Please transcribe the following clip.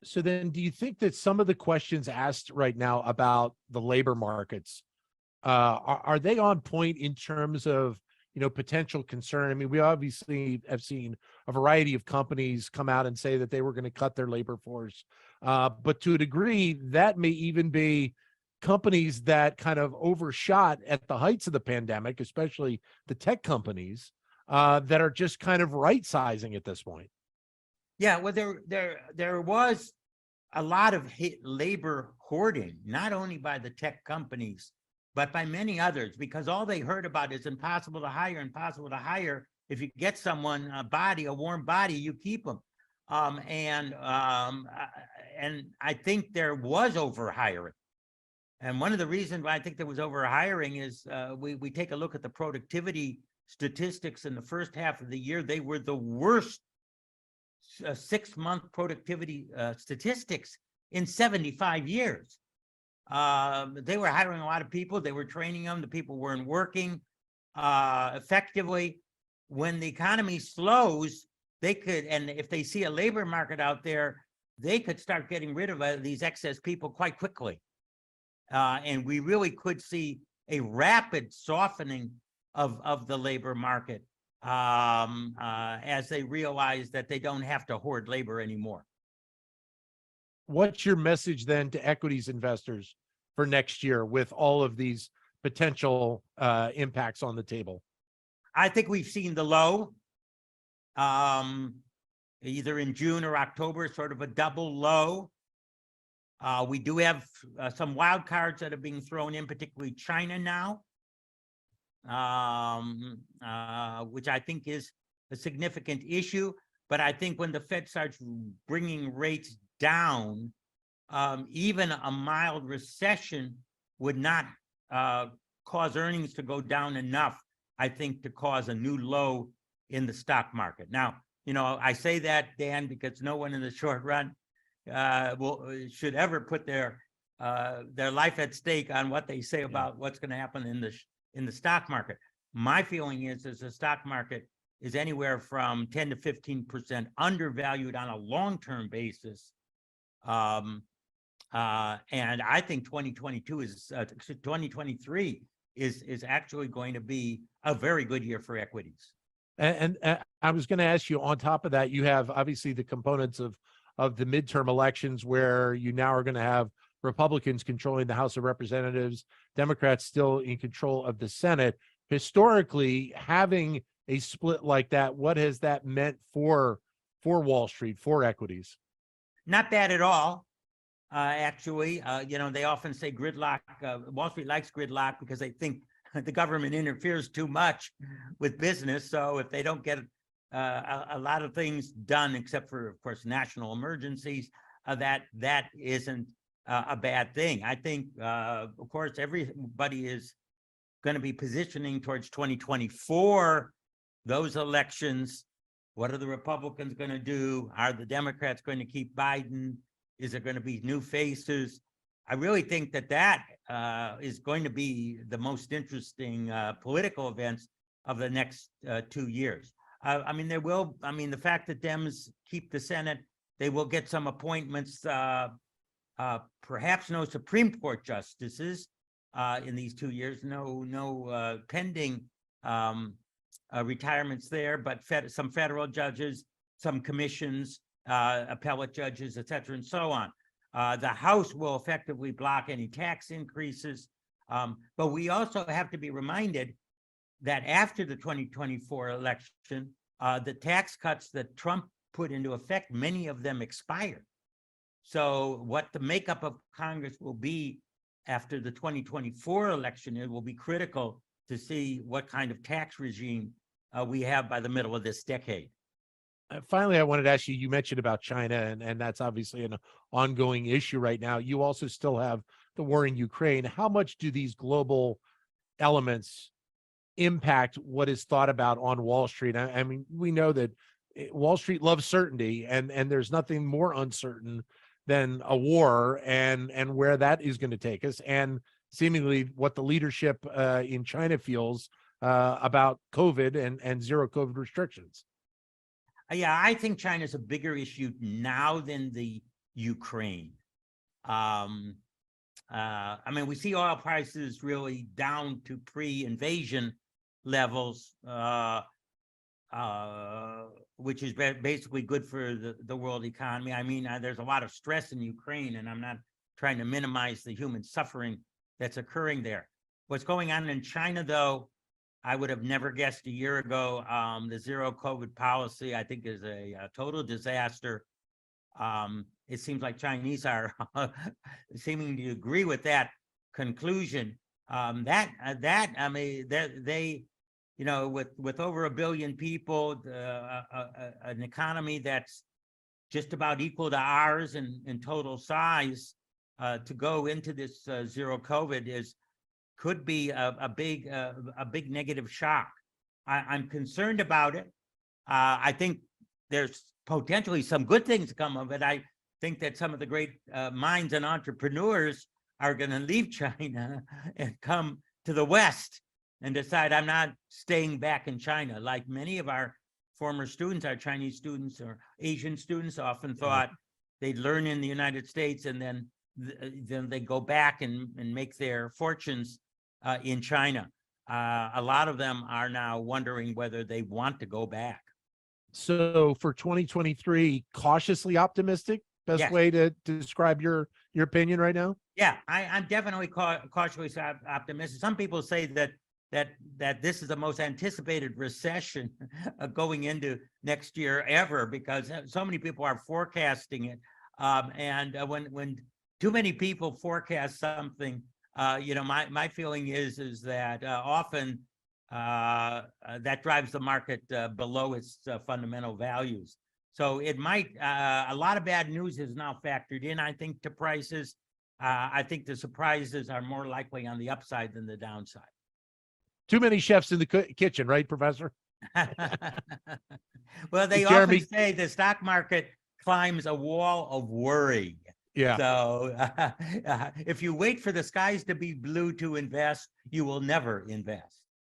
So then do you think that some of the questions asked right now about the labor markets, are they on point in terms of, potential concern? I mean, we obviously have seen a variety of companies come out and say that they were going to cut their labor force. But to a degree, that may even be companies that kind of overshot at the heights of the pandemic, especially the tech companies, that are just kind of right sizing at this point. Yeah, well, there was a lot of labor hoarding, not only by the tech companies, but by many others, because all they heard about is impossible to hire, impossible to hire. If you get someone a warm body, you keep them. And I think there was overhiring. And one of the reasons why I think there was overhiring is we take a look at the productivity statistics in the first half of the year. They were the worst 6-month productivity statistics in 75 years. They were hiring a lot of people. They were training them. The people weren't working effectively. When the economy slows, they could, and if they see a labor market out there, they could start getting rid of these excess people quite quickly. And we really could see a rapid softening of the labor market as they realize that they don't have to hoard labor anymore. What's your message then to equities investors for next year with all of these potential impacts on the table? I think we've seen the low, either in June or October, sort of a double low. We do have some wild cards that are being thrown in, particularly China now, which I think is a significant issue. But I think when the Fed starts bringing rates down, even a mild recession would not cause earnings to go down enough, I think, to cause a new low in the stock market. Now, I say that, Dan, because no one in the short run should ever put their life at stake on what they say about what's going to happen in the stock market. My feeling is the stock market is anywhere from 10 to 15% undervalued on a long-term basis. And I think 2023 is actually going to be a very good year for equities. And I was going to ask you, on top of that, you have obviously the components of the midterm elections where you now are going to have Republicans controlling the House of Representatives, Democrats still in control of the Senate. Historically, having a split like that, what has that meant for Wall Street, for equities? Not bad at all. Actually, they often say gridlock. Wall Street likes gridlock because they think the government interferes too much with business. So if they don't get a lot of things done, except for, of course, national emergencies, that isn't a bad thing. I think, of course, everybody is going to be positioning towards 2024, those elections. What are the Republicans going to do? Are the Democrats going to keep Biden? Is there going to be new faces? I really think that is going to be the most interesting political events of the next 2 years. The fact that Dems keep the Senate, they will get some appointments, perhaps no Supreme Court justices in these 2 years, no pending retirements there, but some federal judges, some commissions, appellate judges, et cetera, and so on. The House will effectively block any tax increases. But we also have to be reminded that after the 2024 election, the tax cuts that Trump put into effect, many of them expired. So what the makeup of Congress will be after the 2024 election, it will be critical to see what kind of tax regime we have by the middle of this decade. Finally, I wanted to ask you, you mentioned about China, and that's obviously an ongoing issue right now. You also still have the war in Ukraine. How much do these global elements impact what is thought about on Wall Street? I mean, we know that Wall Street loves certainty, and there's nothing more uncertain than a war and where that is going to take us, and seemingly what the leadership in China feels about COVID and zero COVID restrictions. Yeah, I think China's a bigger issue now than the Ukraine. I mean, we see oil prices really down to pre-invasion levels, which is basically good for the world economy. I mean, there's a lot of stress in Ukraine, and I'm not trying to minimize the human suffering that's occurring there. What's going on in China, though, I would have never guessed a year ago. The zero COVID policy, I think, is a total disaster. It seems like Chinese are seeming to agree with that conclusion. I mean, they, you know, with over 1 billion people, an economy that's just about equal to ours in total size, to go into this zero COVID could be a big negative shock. I'm concerned about it. I think there's potentially some good things to come of it. I think that some of the great minds and entrepreneurs are going to leave China and come to the West and decide, I'm not staying back in China. Like many of our former students, our Chinese students or Asian students often thought they'd learn in the United States and then they go back and make their fortunes in China. A lot of them are now wondering whether they want to go back. So for 2023, cautiously optimistic, best Yes. way to describe your opinion right now? Yeah, I'm definitely cautiously optimistic. Some people say that this is the most anticipated recession going into next year ever, because so many people are forecasting it. And when too many people forecast something, you know, my feeling is that often that drives the market below its fundamental values. So it might, a lot of bad news is now factored in, I think, to prices. I think the surprises are more likely on the upside than the downside. Too many chefs in the kitchen, right, Professor? Well, they Jeremy, often say the stock market climbs a wall of worry. yeah. So if you wait for the skies to be blue to invest, you will never invest.